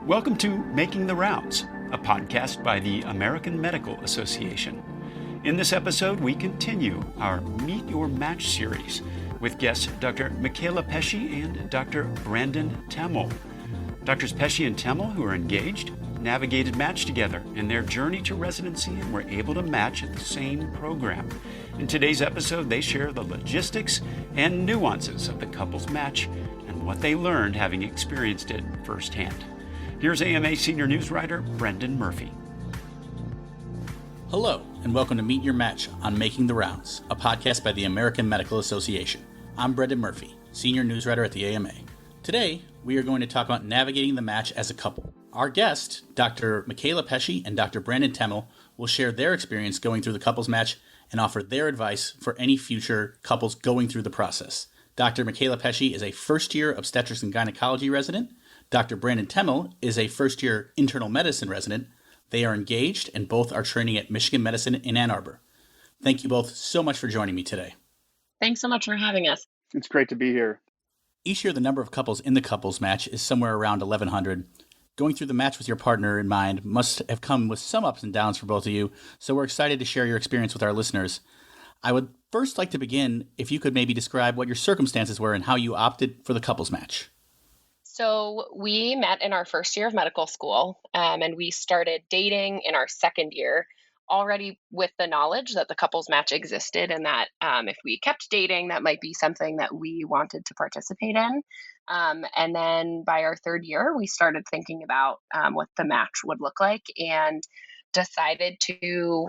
Welcome to Making the Rounds, a podcast by the American Medical Association. In this episode, we continue our Meet Your Match series with guests Dr. Michaela Pesce and Dr. Brandon Temel. Drs. Pesce and Temel, who are engaged, navigated match together in their journey to residency and were able to match at the same program. In today's episode, they share the logistics and nuances of the couples match and what they learned having experienced it firsthand. Here's AMA senior news writer Brendan Murphy. Hello, and welcome to Meet Your Match on Making the Rounds, a podcast by the American Medical Association. I'm Brendan Murphy, senior news writer at the AMA. Today, we are going to talk about navigating the match as a couple. Our guest, Dr. Michaela Pesce and Dr. Brandon Temel, will share their experience going through the couples match and offer their advice for any future couples going through the process. Dr. Michaela Pesce is a first-year obstetrics and gynecology resident. Dr. Brandon Temel is a first-year internal medicine resident. They are engaged and both are training at Michigan Medicine in Ann Arbor. Thank you both so much for joining me today. Thanks so much for having us. It's great to be here. Each year, the number of couples in the couples match is somewhere around 1,100. Going through the match with your partner in mind must have come with some ups and downs for both of you, so we're excited to share your experience with our listeners. I would first like to begin if you could maybe describe what your circumstances were and how you opted for the couples match. So we met in our first year of medical school, and we started dating in our second year, already with the knowledge that the couples match existed and that if we kept dating, that might be something that we wanted to participate in. And then by our third year, we started thinking about what the match would look like and decided to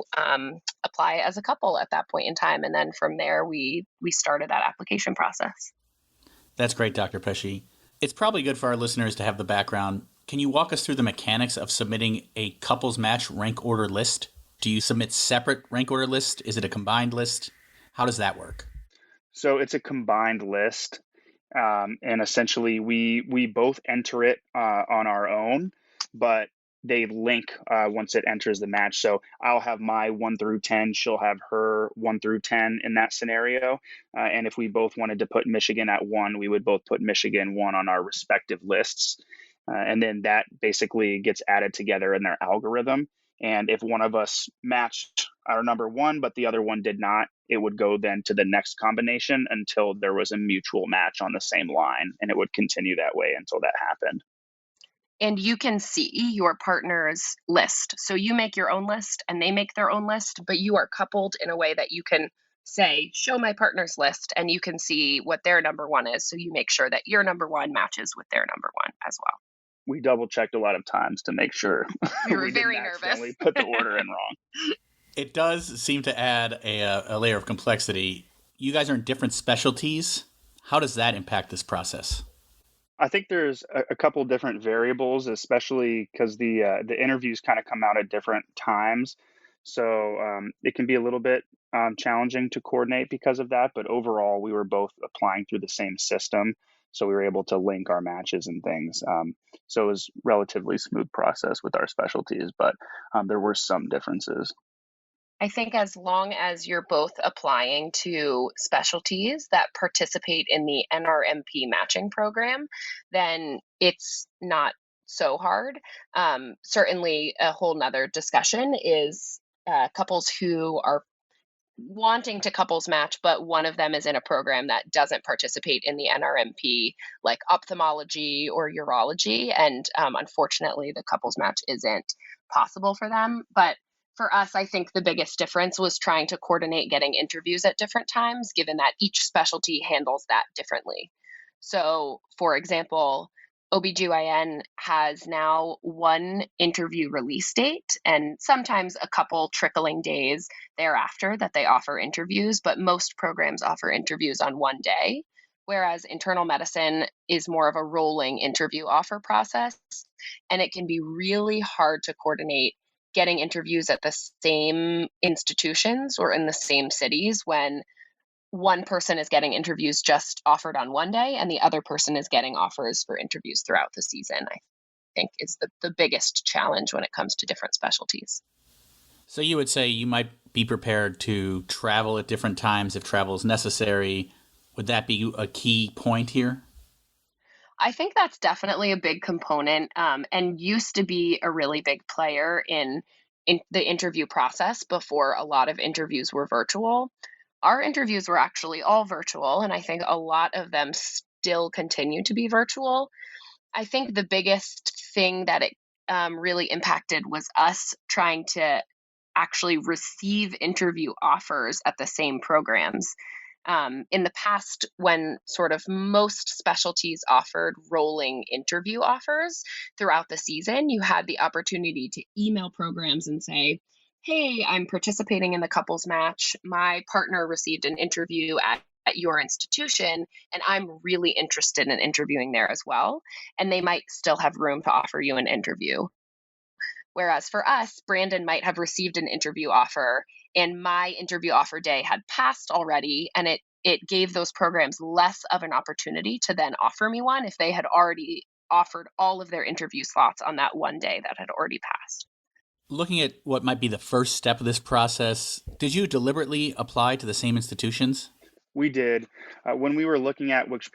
apply as a couple at that point in time. And then from there, we started that application process. That's great, Dr. Pesce. It's probably good for our listeners to have the background. Can you walk us through the mechanics of submitting a couples match rank order list? Do you submit separate rank order list? Is it a combined list? How does that work? So it's a combined list, and essentially we both enter it on our own, but they link once it enters the match. So I'll have my 1 through 10, she'll have her 1 through 10 in that scenario. And if we both wanted to put Michigan at 1, we would both put Michigan 1 on our respective lists. And then that basically gets added together in their algorithm. And if one of us matched our number 1, but the other one did not, it would go then to the next combination until there was a mutual match on the same line. And it would continue that way until that happened. And you can see your partner's list. So you make your own list and they make their own list, but you are coupled in a way that you can say, show my partner's list, and you can see what their number 1 is. So you make sure that your number 1 matches with their number 1 as well. We double checked a lot of times to make sure we were very nervous. We put the order in wrong. It does seem to add a layer of complexity. You guys are in different specialties. How does that impact this process? I think there's a couple different variables, especially because the interviews kind of come out at different times. So it can be a little bit challenging to coordinate because of that. But overall, we were both applying through the same system. So we were able to link our matches and things. So it was a relatively smooth process with our specialties, but there were some differences. I think as long as you're both applying to specialties that participate in the NRMP matching program, then it's not so hard. Certainly a whole nother discussion is couples who are wanting to couples match, but one of them is in a program that doesn't participate in the NRMP, like ophthalmology or urology. And unfortunately, the couples match isn't possible for them. But for us, I think the biggest difference was trying to coordinate getting interviews at different times, given that each specialty handles that differently. So, for example, OBGYN has now 1 interview release date and sometimes a couple trickling days thereafter that they offer interviews, but most programs offer interviews on 1 day, whereas internal medicine is more of a rolling interview offer process, and it can be really hard to coordinate getting interviews at the same institutions or in the same cities when one person is getting interviews just offered on 1 day and the other person is getting offers for interviews throughout the season, I think is the biggest challenge when it comes to different specialties. So you would say you might be prepared to travel at different times if travel is necessary. Would that be a key point here? I think that's definitely a big component, and used to be a really big player in the interview process before a lot of interviews were virtual. Our interviews were actually all virtual, and I think a lot of them still continue to be virtual. I think the biggest thing that it really impacted was us trying to actually receive interview offers at the same programs. In the past, when sort of most specialties offered rolling interview offers throughout the season, you had the opportunity to email programs and say, "Hey, I'm participating in the couples match. My partner received an interview at your institution, and I'm really interested in interviewing there as well." And they might still have room to offer you an interview. Whereas for us, Brandon might have received an interview offer and my interview offer day had passed already, and it gave those programs less of an opportunity to then offer me one if they had already offered all of their interview slots on that one day that had already passed. Looking at what might be the first step of this process, did you deliberately apply to the same institutions? We did. When we were looking at which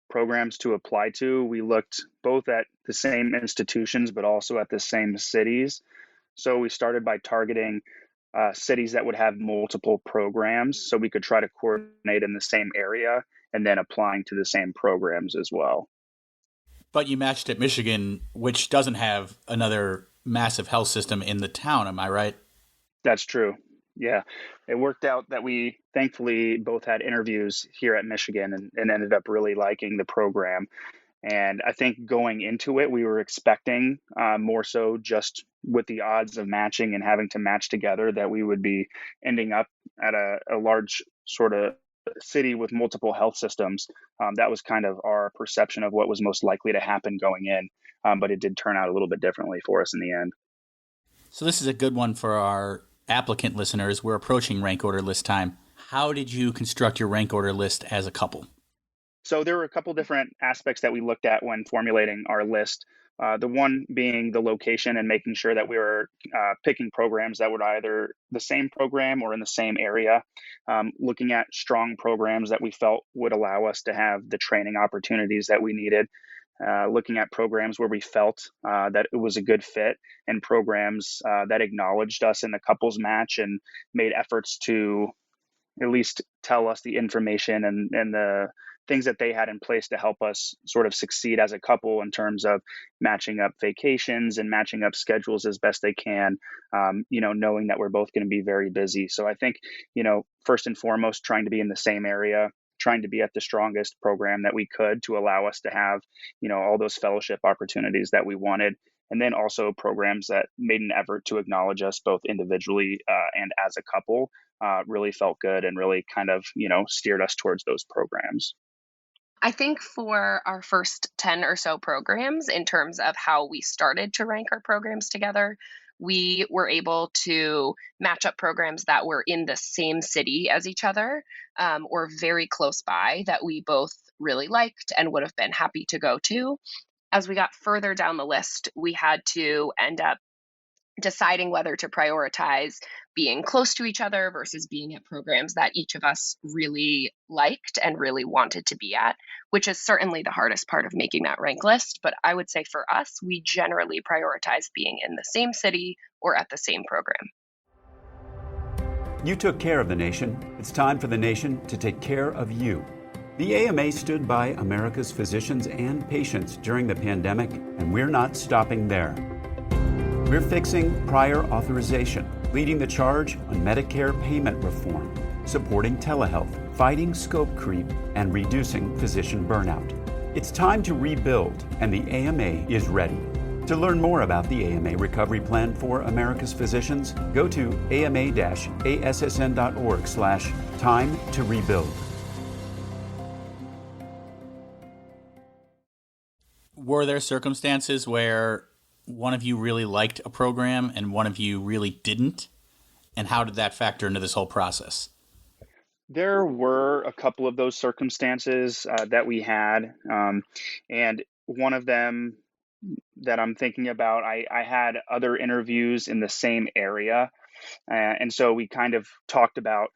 programs to apply to, we looked both at the same institutions, but also at the same cities. So we started by targeting cities that would have multiple programs so we could try to coordinate in the same area and then applying to the same programs as well. But you matched at Michigan, which doesn't have another massive health system in the town, am I right? That's true. Yeah. It worked out that we thankfully both had interviews here at Michigan and ended up really liking the program. And I think going into it, we were expecting more so just with the odds of matching and having to match together that we would be ending up at a large sort of city with multiple health systems. That was kind of our perception of what was most likely to happen going in. But it did turn out a little bit differently for us in the end. So this is a good one for our applicant listeners. We're approaching rank order list time. How did you construct your rank order list as a couple? So there were a couple different aspects that we looked at when formulating our list. The one being the location and making sure that we were picking programs that were either the same program or in the same area. Looking at strong programs that we felt would allow us to have the training opportunities that we needed. Looking at programs where we felt that it was a good fit and programs that acknowledged us in the couples match and made efforts to at least tell us the information and the things that they had in place to help us sort of succeed as a couple in terms of matching up vacations and matching up schedules as best they can, knowing that we're both going to be very busy. So I think, first and foremost, trying to be in the same area, trying to be at the strongest program that we could to allow us to have, all those fellowship opportunities that we wanted. And then also programs that made an effort to acknowledge us both individually and as a couple really felt good and really kind of, steered us towards those programs. I think for our first 10 or so programs, in terms of how we started to rank our programs together, we were able to match up programs that were in the same city as each other, or very close by that we both really liked and would have been happy to go to. As we got further down the list, we had to end up deciding whether to prioritize being close to each other versus being at programs that each of us really liked and really wanted to be at, which is certainly the hardest part of making that rank list. But I would say for us, we generally prioritize being in the same city or at the same program. You took care of the nation. It's time for the nation to take care of you. The AMA stood by America's physicians and patients during the pandemic, and we're not stopping there. We're fixing prior authorization, leading the charge on Medicare payment reform, supporting telehealth, fighting scope creep, and reducing physician burnout. It's time to rebuild, and the AMA is ready. To learn more about the AMA Recovery Plan for America's Physicians, go to ama-assn.org/time to rebuild. Were there circumstances where one of you really liked a program and one of you really didn't? And how did that factor into this whole process? There were a couple of those circumstances that we had. And one of them that I'm thinking about, I had other interviews in the same area. And so we kind of talked about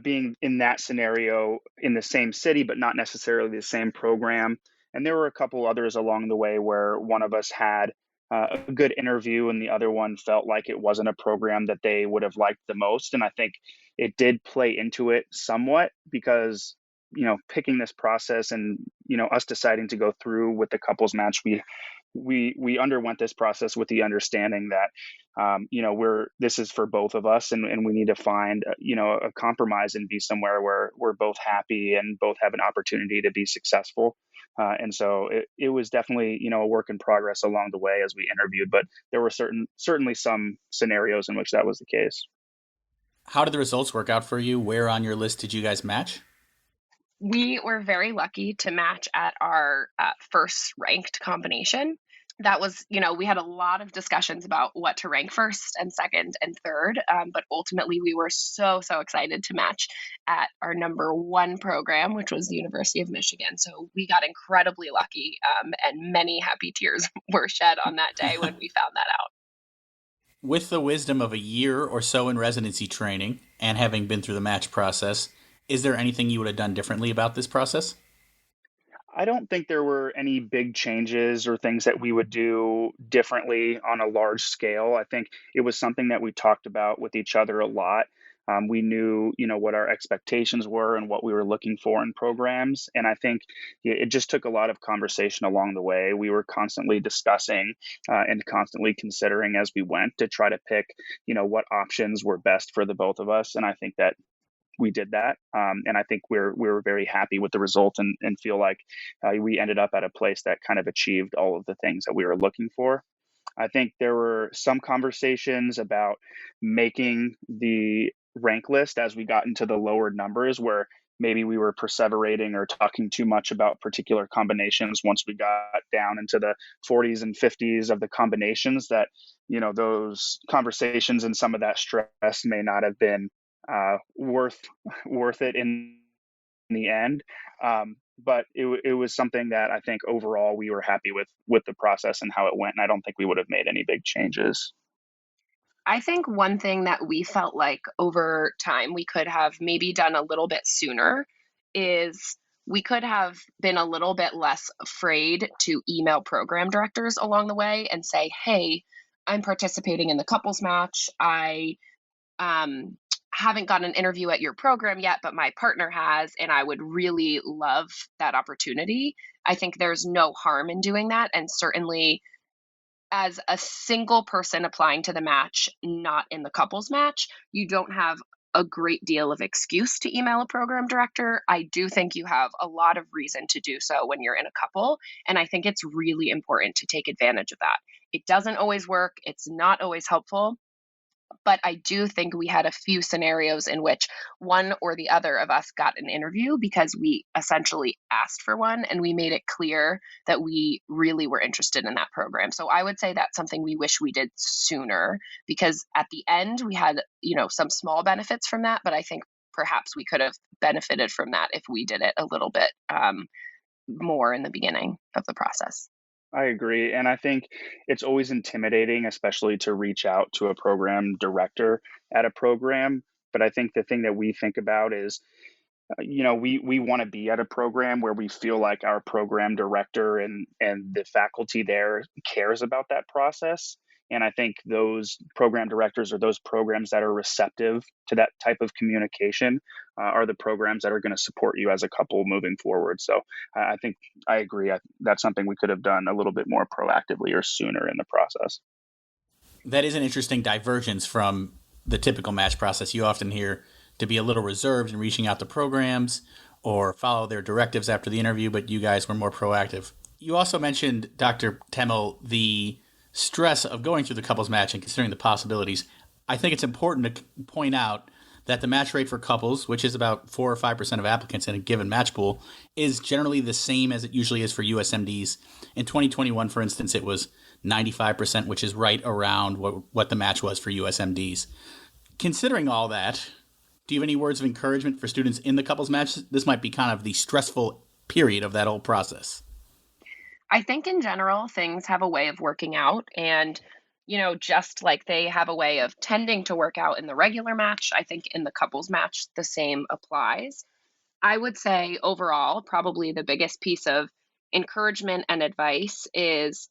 being in that scenario in the same city, but not necessarily the same program. And there were a couple others along the way where one of us had a good interview and the other one felt like it wasn't a program that they would have liked the most. And I think it did play into it somewhat because, picking this process and, us deciding to go through with the couples match, we underwent this process with the understanding that, this is for both of us, and we need to find, a compromise and be somewhere where we're both happy and both have an opportunity to be successful. And so it was definitely, a work in progress along the way as we interviewed, but there were certainly some scenarios in which that was the case. How did the results work out for you? Where on your list did you guys match? We were very lucky to match at our first ranked combination. That was, we had a lot of discussions about what to rank first and second and third, but ultimately we were so excited to match at our number one program, which was the University of Michigan. So we got incredibly lucky, and many happy tears were shed on that day when we found that out. With the wisdom of a year or so in residency training and having been through the match process, is there anything you would have done differently about this process? I don't think there were any big changes or things that we would do differently on a large scale. I think it was something that we talked about with each other a lot. We knew, what our expectations were and what we were looking for in programs. And I think it just took a lot of conversation along the way. We were constantly discussing and constantly considering as we went to try to pick, what options were best for the both of us. And I think that we did that. And I think we were very happy with the result and feel like we ended up at a place that kind of achieved all of the things that we were looking for. I think there were some conversations about making the rank list as we got into the lower numbers where maybe we were perseverating or talking too much about particular combinations once we got down into the 40s and 50s of the combinations that, those conversations and some of that stress may not have been worth it in the end. But it was something that I think overall we were happy with the process and how it went. And I don't think we would have made any big changes. I think one thing that we felt like over time we could have maybe done a little bit sooner is we could have been a little bit less afraid to email program directors along the way and say, hey, I'm participating in the couples match. I haven't gotten an interview at your program yet, but my partner has, and I would really love that opportunity. I think there's no harm in doing that. And certainly, as a single person applying to the match, not in the couples match, you don't have a great deal of excuse to email a program director. I do think you have a lot of reason to do so when you're in a couple. And I think it's really important to take advantage of that. It doesn't always work, it's not always helpful. But I do think we had a few scenarios in which one or the other of us got an interview because we essentially asked for one and we made it clear that we really were interested in that program. So I would say that's something we wish we did sooner because at the end we had, some small benefits from that, but I think perhaps we could have benefited from that if we did it a little bit more in the beginning of the process. I agree. And I think it's always intimidating, especially to reach out to a program director at a program. But I think the thing that we think about is, we want to be at a program where we feel like our program director and the faculty there cares about that process. And I think those program directors or those programs that are receptive to that type of communication are the programs that are going to support you as a couple moving forward. So I think I agree. That's something we could have done a little bit more proactively or sooner in the process. That is an interesting divergence from the typical match process. You often hear to be a little reserved in reaching out to programs or follow their directives after the interview, but you guys were more proactive. You also mentioned, Dr. Temel, the stress of going through the couples match and considering the possibilities. I think it's important to point out that the match rate for couples, which is about 4 or 5% of applicants in a given match pool, is generally the same as it usually is for USMDs. In 2021, for instance, it was 95%, which is right around what the match was for USMDs. Considering all that, do you have any words of encouragement for students in the couples match? This might be kind of the stressful period of that whole process. I think in general, things have a way of working out. And, just like they have a way of tending to work out in the regular match, I think in the couples match, the same applies. I would say overall, probably the biggest piece of encouragement and advice is,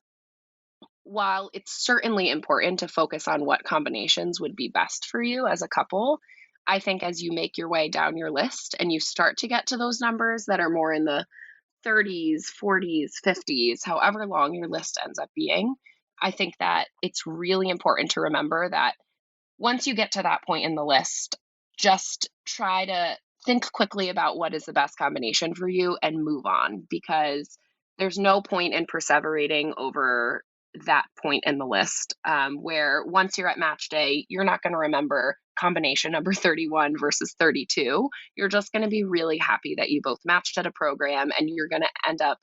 while it's certainly important to focus on what combinations would be best for you as a couple, I think as you make your way down your list and you start to get to those numbers that are more in the 30s, 40s, 50s, however long your list ends up being, I think that it's really important to remember that once you get to that point in the list, just try to think quickly about what is the best combination for you and move on, because there's no point in perseverating over that point in the list, where once you're at match day, you're not going to remember combination number 31 versus 32. You're just going to be really happy that you both matched at a program, and you're going to end up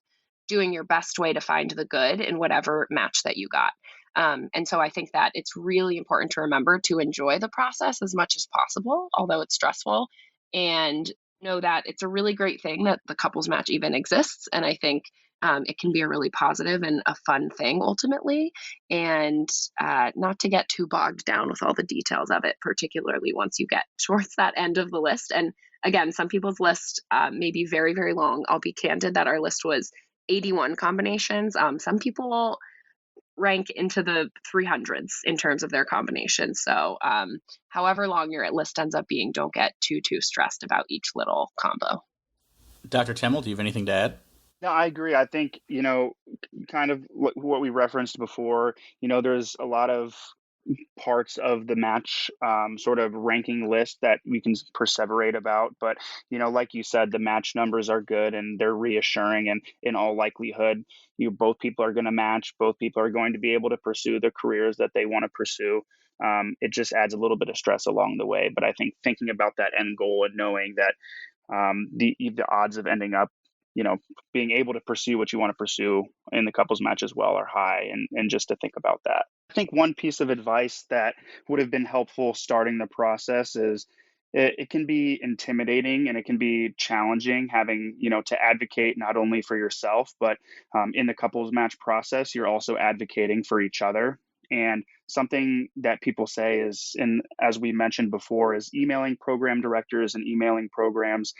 doing your best way to find the good in whatever match that you got. And so I think that it's really important to remember to enjoy the process as much as possible, although it's stressful, and know that it's a really great thing that the couples match even exists. And I think it can be a really positive and a fun thing ultimately, and not to get too bogged down with all the details of it, particularly once you get towards that end of the list. And again, some people's list may be very, very long. I'll be candid that our list was 81 combinations. Some people rank into the 300s in terms of their combinations. So however long your list ends up being, don't get too stressed about each little combo. Dr. Temel, do you have anything to add? No, I agree. I think, kind of what we referenced before, there's a lot of parts of the match sort of ranking list that we can perseverate about. But, like you said, the match numbers are good and they're reassuring. And in all likelihood, both people are going to match. Both people are going to be able to pursue the careers that they want to pursue. It just adds a little bit of stress along the way. But I think thinking about that end goal and knowing that the odds of ending up being able to pursue what you want to pursue in the couples match as well are high, and just to think about that. I think one piece of advice that would have been helpful starting the process is it can be intimidating and it can be challenging having, to advocate not only for yourself, but in the couples match process, you're also advocating for each other. And something that people say is, and as we mentioned before, is emailing program directors and emailing programs,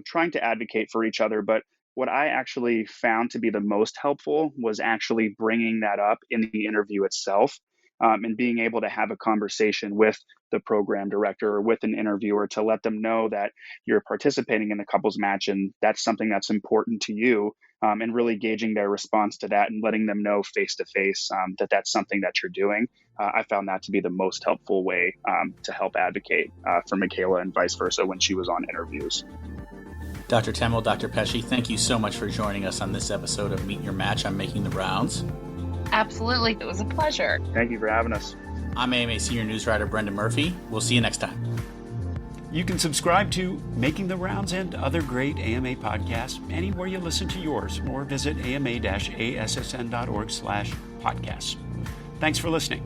trying to advocate for each other. But what I actually found to be the most helpful was actually bringing that up in the interview itself, and being able to have a conversation with the program director or with an interviewer to let them know that you're participating in the couples match and that's something that's important to you, and really gauging their response to that and letting them know face to face that that's something that you're doing. I found that to be the most helpful way to help advocate for Michaela and vice versa when she was on interviews. Dr. Temel, Dr. Pesce, thank you so much for joining us on this episode of Meet Your Match on Making the Rounds. Absolutely. It was a pleasure. Thank you for having us. I'm AMA Senior News Writer Brandon Murphy. We'll see you next time. You can subscribe to Making the Rounds and other great AMA podcasts anywhere you listen to yours, or visit ama-assn.org/podcasts. Thanks for listening.